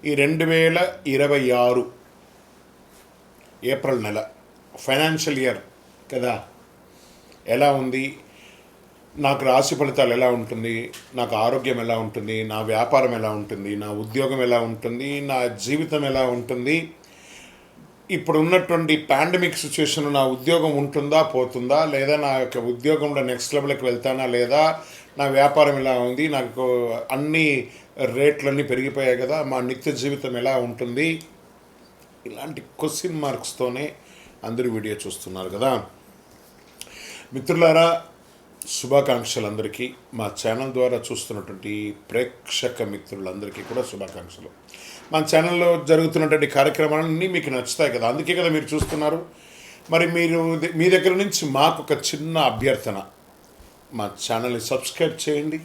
ఈ 2026 ఏప్రిల్ నెల financial year కదా, ఎలా ఉంది, నాకు రాశి ఫలితాలు ఎలా ఉంటుంది, నాకు ఆరోగ్యం ఎలా ఉంటుంది, నా వ్యాపారం ఎలా ఉంటుంది, నా ఉద్యోగం ఎలా ఉంటుంది, నా జీవితం ఎలా ఉంటుంది, ఇప్పుడు ఉన్నటువంటి పాండమిక్ సిచ్యువేషన్ నా ఉద్యోగం ఉంటుందా పోతుందా, లేదా నా యొక్క ఉద్యోగంలో నెక్స్ట్ లెవెల్కి వెళ్తానా లేదా, నా వ్యాపారం ఎలా ఉంది, నాకు అన్ని రేట్లన్నీ పెరిగిపోయాయి కదా, మా నిత్య జీవితం ఎలా ఉంటుంది, ఇలాంటి క్వశ్చన్ మార్క్స్తోనే అందరూ వీడియో చూస్తున్నారు కదా. మిత్రులారా, శుభాకాంక్షలు అందరికీ. మా ఛానల్ ద్వారా చూస్తున్నటువంటి ప్రేక్షక మిత్రులందరికీ కూడా శుభాకాంక్షలు. మా ఛానల్లో జరుగుతున్నటువంటి కార్యక్రమాలన్నీ మీకు నచ్చుతాయి కదా, అందుకే కదా మీరు చూస్తున్నారు. మరి మీ దగ్గర నుంచి మాకు ఒక చిన్న అభ్యర్థన, మా ఛానల్ని సబ్స్క్రైబ్ చేయండి,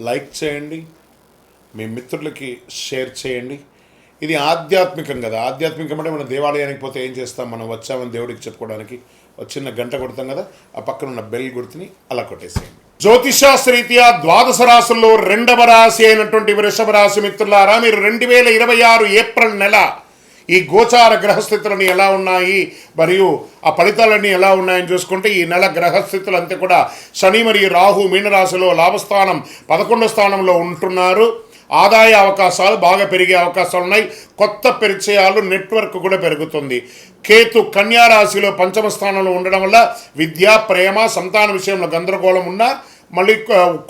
లైక్ చేయండి, మీ మిత్రులకి షేర్ చేయండి. ఇది ఆధ్యాత్మికం కదా. ఆధ్యాత్మికం అంటే మనం దేవాలయానికి పోతే ఏం చేస్తాం, మనం వచ్చామని దేవుడికి చెప్పుకోవడానికి ఒక చిన్న గంట కొడతాం కదా, ఆ పక్కన ఉన్న బెల్ గుర్తుని అలా కొట్టేసేయండి. జ్యోతిషాస్త్రరీత్యా ద్వాదశ రాశుల్లో 2వ రాశి అయినటువంటి వృషభ రాశి మిత్రులారా, మీరు 2026 ఏప్రిల్ నెల ఈ గోచార గ్రహస్థితులని ఎలా ఉన్నాయి మరియు ఆ ఫలితాలన్నీ ఎలా ఉన్నాయని చూసుకుంటే, ఈ నెల గ్రహస్థితులు అంతే కూడా శని మరియు రాహు మీనరాశిలో లాభస్థానం 11వ స్థానంలో ఉంటున్నారు. ఆదాయ అవకాశాలు బాగా పెరిగే అవకాశాలు ఉన్నాయి. కొత్త పరిచయాలు, నెట్వర్క్ కూడా పెరుగుతుంది. కేతు కన్యా రాశిలో 5వ స్థానంలో ఉండడం వల్ల విద్య, ప్రేమ, సంతాన విషయంలో గందరగోళం ఉన్నా మళ్ళీ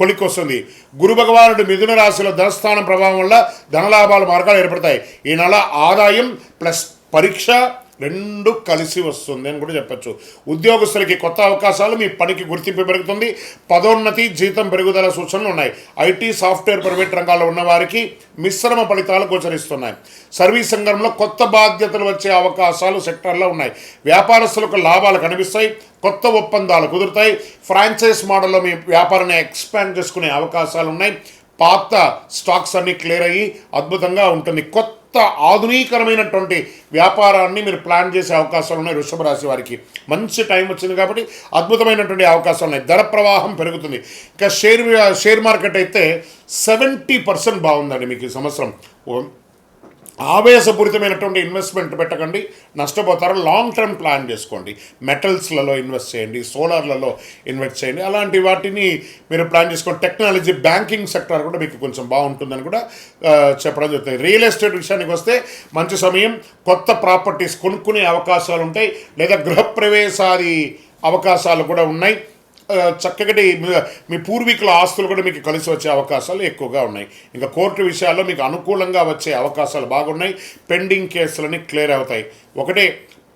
కొలికి వస్తుంది. గురు భగవానుడు మిథున రాశిలో ధనస్థానం ప్రభావం వల్ల ధనలాభాల మార్గాలు ఏర్పడతాయి. ఈ నెల ఆదాయం ప్లస్ పరీక్ష రెండు కలిసి వస్తుంది అని కూడా చెప్పచ్చు. ఉద్యోగస్తులకి కొత్త అవకాశాలు, మీ పనికి గుర్తింపు పెరుగుతుంది, పదోన్నతి, జీతం పెరుగుదల సూచనలు ఉన్నాయి. ఐటీ, సాఫ్ట్వేర్, ప్రైవేట్ రంగాల్లో ఉన్నవారికి మిశ్రమ ఫలితాలు గోచరిస్తున్నాయి. సర్వీస్ రంగంలో కొత్త బాధ్యతలు వచ్చే అవకాశాలు సెక్టర్లో ఉన్నాయి. వ్యాపారస్తులకు లాభాలు కనిపిస్తాయి, కొత్త ఒప్పందాలు కుదురుతాయి. ఫ్రాంచైజ్ మోడల్లో మీ వ్యాపారాన్ని ఎక్స్పాండ్ చేసుకునే అవకాశాలు ఉన్నాయి. పాత స్టాక్స్ అన్నీ క్లియర్ అయ్యి అద్భుతంగా ఉంటుంది. కొత్త ఆధునీకరమైనటువంటి వ్యాపారాన్ని మీరు ప్లాన్ చేసే అవకాశాలు ఉన్నాయి. వృషభ రాశి వారికి మంచి టైం వచ్చింది కాబట్టి అద్భుతమైనటువంటి అవకాశాలు ఉన్నాయి. ధర ప్రవాహం పెరుగుతుంది. ఇంకా షేర్ మార్కెట్ అయితే 70% బాగుందండి మీకు ఈ సంవత్సరం. ఆవేశపూరితమైనటువంటి ఇన్వెస్ట్మెంట్ పెట్టకండి, నష్టపోతారు. లాంగ్ టర్మ్ ప్లాన్ చేసుకోండి. మెటల్స్లలో ఇన్వెస్ట్ చేయండి, సోలార్లలో ఇన్వెస్ట్ చేయండి, అలాంటి వాటిని మీరు ప్లాన్ చేసుకోండి. టెక్నాలజీ, బ్యాంకింగ్ సెక్టర్ కూడా మీకు కొంచెం బాగుంటుందని కూడా చెప్పడం జరుగుతుంది. రియల్ ఎస్టేట్ విషయానికి వస్తే మంచి సమయం. కొత్త ప్రాపర్టీస్ కొనుక్కునే అవకాశాలు ఉంటాయి, లేదా గృహప్రవేశాది అవకాశాలు కూడా ఉన్నాయి. చక్కటి మీ పూర్వీకుల ఆస్తులు కూడా మీకు కలిసి వచ్చే అవకాశాలు ఎక్కువగా ఉన్నాయి. ఇంకా కోర్టు విషయాల్లో మీకు అనుకూలంగా వచ్చే అవకాశాలు బాగున్నాయి. పెండింగ్ కేసులని క్లియర్ అవుతాయి. ఒకటే,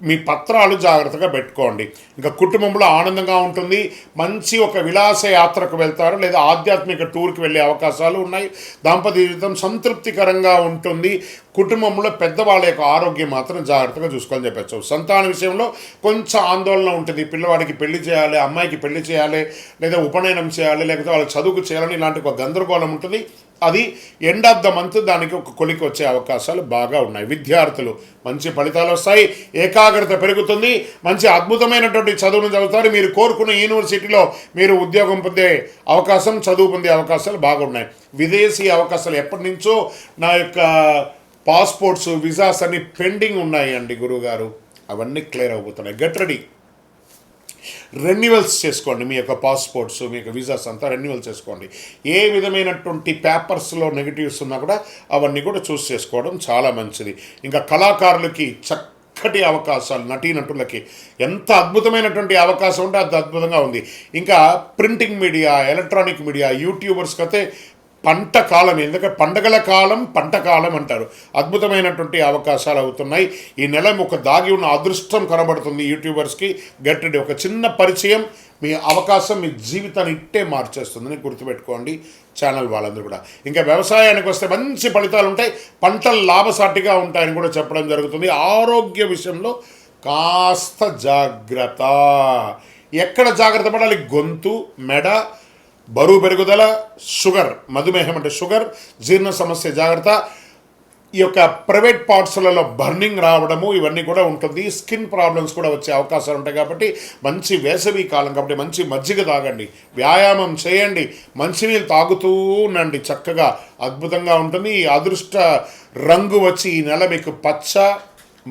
మీ పత్రాలు జాగ్రత్తగా పెట్టుకోండి. ఇంకా కుటుంబంలో ఆనందంగా ఉంటుంది. మంచి ఒక విలాస యాత్రకు వెళ్తారు, లేదా ఆధ్యాత్మిక టూర్కి వెళ్ళే అవకాశాలు ఉన్నాయి. దాంపత్య జీవితం సంతృప్తికరంగా ఉంటుంది. కుటుంబంలో పెద్దవాళ్ళ యొక్క ఆరోగ్యం మాత్రం జాగ్రత్తగా చూసుకోవాలని చెప్పచ్చు. సంతాన విషయంలో కొంచెం ఆందోళన ఉంటుంది. పిల్లవాడికి పెళ్లి చేయాలి, అమ్మాయికి పెళ్లి చేయాలి, లేదా ఉపనయనం చేయాలి, లేకపోతే వాళ్ళ చదువుకు చేయాలని ఇలాంటి ఒక గందరగోళం ఉంటుంది. అది ఎండ్ ఆఫ్ ద మంత్ దానికి ఒక కొలికి వచ్చే అవకాశాలు బాగా ఉన్నాయి. విద్యార్థులు మంచి ఫలితాలు వస్తాయి, ఏకాగ్రత పెరుగుతుంది, మంచి అద్భుతమైనటువంటి చదువును చదువుతారు. మీరు కోరుకున్న యూనివర్సిటీలో మీరు ఉద్యోగం పొందే అవకాశం, చదువు పొందే అవకాశాలు బాగున్నాయి. విదేశీ అవకాశాలు ఎప్పటి నుంచో నా యొక్క పాస్పోర్ట్స్, వీసాస్ అన్ని పెండింగ్ ఉన్నాయండి గురువుగారు, అవన్నీ క్లియర్ అయిపోతున్నాయి. Get ready. రెన్యువల్స్ చేసుకోండి. మీ యొక్క పాస్పోర్ట్స్, మీ యొక్క వీసాస్ అంతా రెన్యువల్ చేసుకోండి. ఏ విధమైనటువంటి పేపర్స్లో నెగిటివ్స్ ఉన్నా కూడా అవన్నీ కూడా చూస్ చేసుకోవడం చాలా మంచిది. ఇంకా కళాకారులకి చక్కటి అవకాశాలు, నటీనటులకి ఎంత అద్భుతమైనటువంటి అవకాశం ఉంటే అంత అద్భుతంగా ఉంది. ఇంకా ప్రింటింగ్ మీడియా, ఎలక్ట్రానిక్ మీడియా, యూట్యూబర్స్కి అయితే పంట కాలం, ఎందుకంటే పండగల కాలం, పంట కాలం అంటారు. అద్భుతమైనటువంటి అవకాశాలు అవుతున్నాయి. ఈ నెల ఒక దాగి ఉన్న అదృష్టం కనబడుతుంది యూట్యూబర్స్కి. Get ready. ఒక చిన్న పరిచయం మీ అవకాశం మీ జీవితాన్ని ఇట్టే మార్చేస్తుందని గుర్తుపెట్టుకోండి ఛానల్ వాళ్ళందరూ కూడా. ఇంకా వ్యవసాయానికి వస్తే మంచి ఫలితాలు ఉంటాయి, పంటలు లాభసాటిగా ఉంటాయని కూడా చెప్పడం జరుగుతుంది. ఆరోగ్య విషయంలో కాస్త జాగ్రత్త. ఎక్కడ జాగ్రత్త పడాలి? గొంతు, మెడ, బరువు పెరుగుదల, షుగర్, మధుమేహం అంటే షుగర్, జీర్ణ సమస్య జాగ్రత్త. ఈ యొక్క ప్రైవేట్ పార్ట్స్లలో బర్నింగ్ రావడము ఇవన్నీ కూడా ఉంటుంది. స్కిన్ ప్రాబ్లమ్స్ కూడా వచ్చే అవకాశాలు ఉంటాయి. కాబట్టి మంచి వేసవి కాలం కాబట్టి మంచి మజ్జిగ తాగండి, వ్యాయామం చేయండి, మంచినీళ్ళు తాగుతూ ఉండండి. చక్కగా అద్భుతంగా ఉంటుంది. ఈ అదృష్ట రంగు వచ్చి ఈ నెల మీకు పచ్చ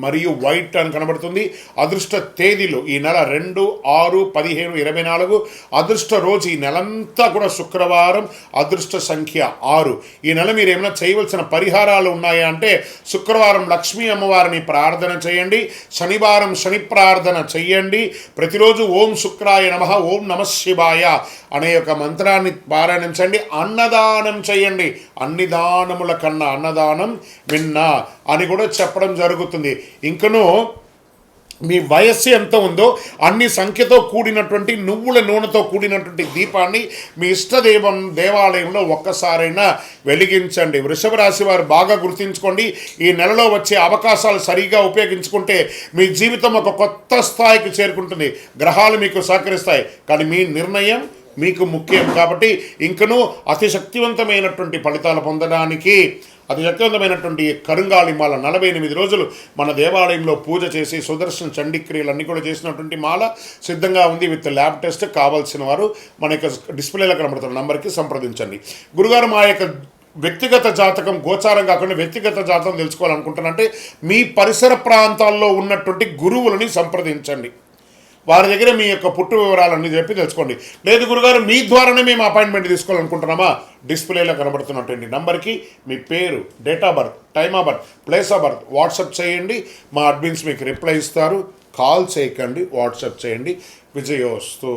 మరియు వైట్ అని కనబడుతుంది. అదృష్ట తేదీలు ఈ నెల 2, 6, 15, 24. అదృష్ట రోజు ఈ నెలంతా కూడా శుక్రవారం. అదృష్ట సంఖ్య 6. ఈ నెల మీరు ఏమైనా చేయవలసిన పరిహారాలు ఉన్నాయా అంటే శుక్రవారం లక్ష్మీ అమ్మవారిని ప్రార్థన చేయండి, శనివారం శని ప్రార్థన చెయ్యండి. ప్రతిరోజు ఓం శుక్రాయ నమః, ఓం నమః శివాయ అనే ఒక మంత్రాన్ని పారాయణించండి. అన్నదానం చేయండి. అన్ని దానముల కన్నా అన్నదానం విన్నా అని కూడా చెప్పడం జరుగుతుంది. ఇంకనూ మీ వయస్సు ఎంత ఉందో అన్ని సంఖ్యతో కూడినటువంటి నువ్వుల నూనెతో కూడినటువంటి దీపాన్ని మీ ఇష్టదేవం దేవాలయంలో ఒక్కసారైనా వెలిగించండి. వృషభ రాశి వారు బాగా గుర్తుంచుకోండి. ఈ నెలలో వచ్చే అవకాశాలు సరిగా ఉపయోగించుకుంటే మీ జీవితం ఒక కొత్త స్థాయికి చేరుకుంటుంది. గ్రహాలు మీకు సహకరిస్తాయి, కానీ మీ నిర్ణయం మీకు ముఖ్యం. కాబట్టి ఇంకనూ అతి శక్తివంతమైనటువంటి ఫలితాలు పొందడానికి అతి శక్తివంతమైనటువంటి కరుంగాళి మాల 48 రోజులు మన దేవాలయంలో పూజ చేసి సుదర్శన చండీక్రియలన్నీ కూడా చేసినటువంటి మాల సిద్ధంగా ఉంది. With lab test. కావాల్సిన వారు మన యొక్క డిస్ప్లేలో కనబడుతున్న నంబర్కి సంప్రదించండి. గురుగారు, మా యొక్క వ్యక్తిగత జాతకం గోచారం కాకుండా వ్యక్తిగత జాతకం తెలుసుకోవాలనుకుంటున్నారంటే మీ పరిసర ప్రాంతాల్లో ఉన్నటువంటి గురువులని సంప్రదించండి. వారి దగ్గర మీ యొక్క పుట్టు వివరాలన్నీ చెప్పి తెలుసుకోండి. లేదు గురుగారు మీ ద్వారానే మేము అపాయింట్మెంట్ తీసుకోవాలనుకుంటున్నామా, డిస్ప్లేలో కనబడుతున్నటువంటి నంబర్కి మీ పేరు, date of birth, time of birth, place of birth WhatsApp చేయండి. మా అడ్మిన్స్ మీకు రిప్లై ఇస్తారు. కాల్ చేయకండి, వాట్సాప్ చేయండి. విజయోస్తు.